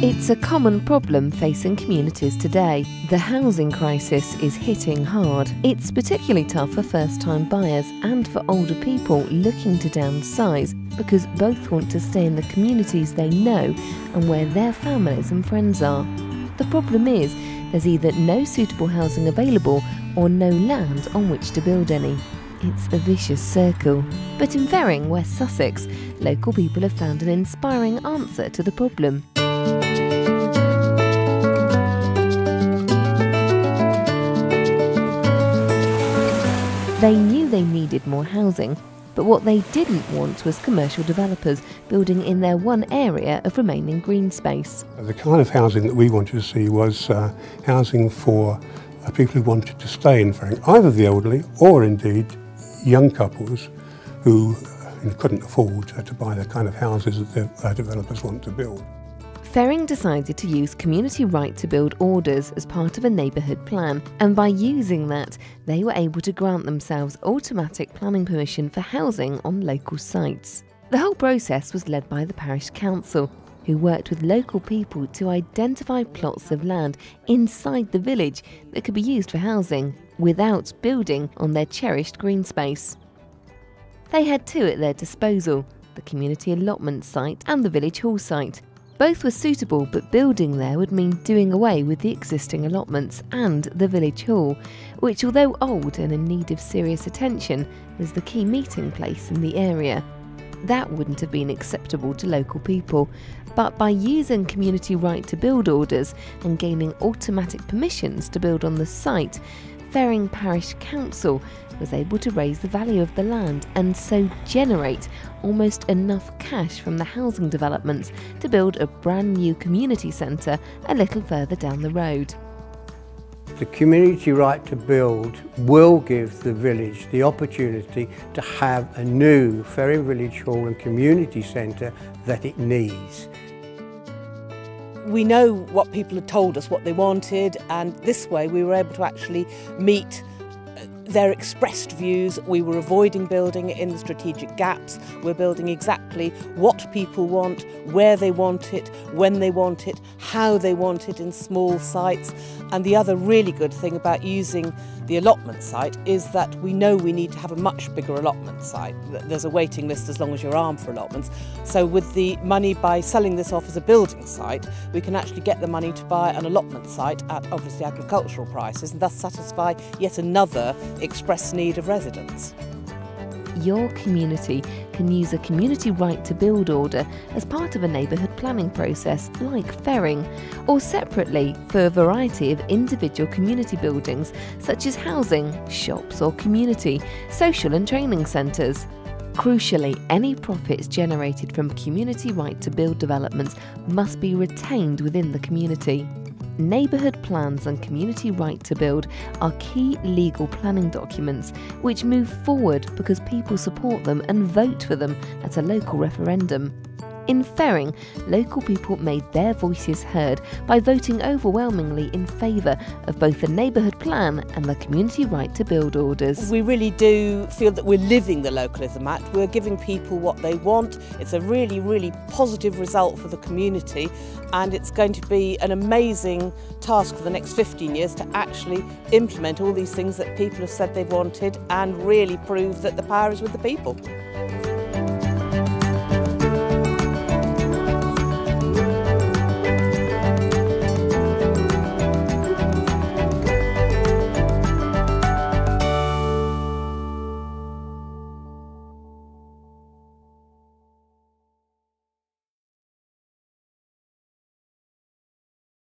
It's a common problem facing communities today. The housing crisis is hitting hard. It's particularly tough for first-time buyers and for older people looking to downsize, because both want to stay in the communities they know and where their families and friends are. The problem is, there's either no suitable housing available or no land on which to build any. It's a vicious circle. But in Ferring, West Sussex, local people have found an inspiring answer to the problem. They knew they needed more housing, but what they didn't want was commercial developers building in their one area of remaining green space. The kind of housing that we wanted to see was housing for people who wanted to stay in Ferring, either the elderly or indeed young couples who couldn't afford to buy the kind of houses that the developers want to build. Ferring decided to use community right to build orders as part of a neighbourhood plan, and by using that, they were able to grant themselves automatic planning permission for housing on local sites. The whole process was led by the parish council, who worked with local people to identify plots of land inside the village that could be used for housing without building on their cherished green space. They had two at their disposal: the community allotment site and the village hall site. Both were suitable, but building there would mean doing away with the existing allotments and the village hall, which, although old and in need of serious attention, was the key meeting place in the area. That wouldn't have been acceptable to local people, but by using community right to build orders and gaining automatic permissions to build on the site, Ferring Parish Council was able to raise the value of the land and so generate almost enough cash from the housing developments to build a brand new community centre a little further down the road. The community right to build will give the village the opportunity to have a new Ferring Village Hall and community centre that it needs. We know what people had told us, what they wanted, and this way we were able to actually meet their expressed views. We were avoiding building in the strategic gaps. We're building exactly what people want, where they want it, when they want it, how they want it in small sites. And the other really good thing about using the allotment site is that we know we need to have a much bigger allotment site. There's a waiting list as long as your arm for allotments. So with the money, by selling this off as a building site, we can actually get the money to buy an allotment site at obviously agricultural prices, and thus satisfy yet another express need of residents. Your community can use a community right to build order as part of a neighbourhood planning process like Ferring, or separately for a variety of individual community buildings such as housing, shops or community, social and training centres. Crucially, any profits generated from community right to build developments must be retained within the community. Neighbourhood plans and community right to build are key legal planning documents which move forward because people support them and vote for them at a local referendum. In Ferring, local people made their voices heard by voting overwhelmingly in favour of both the neighbourhood plan and the community right to build orders. We really do feel that we're living the Localism Act. We're giving people what they want. It's a really, really positive result for the community, and it's going to be an amazing task for the next 15 years to actually implement all these things that people have said they've wanted and really prove that the power is with the people.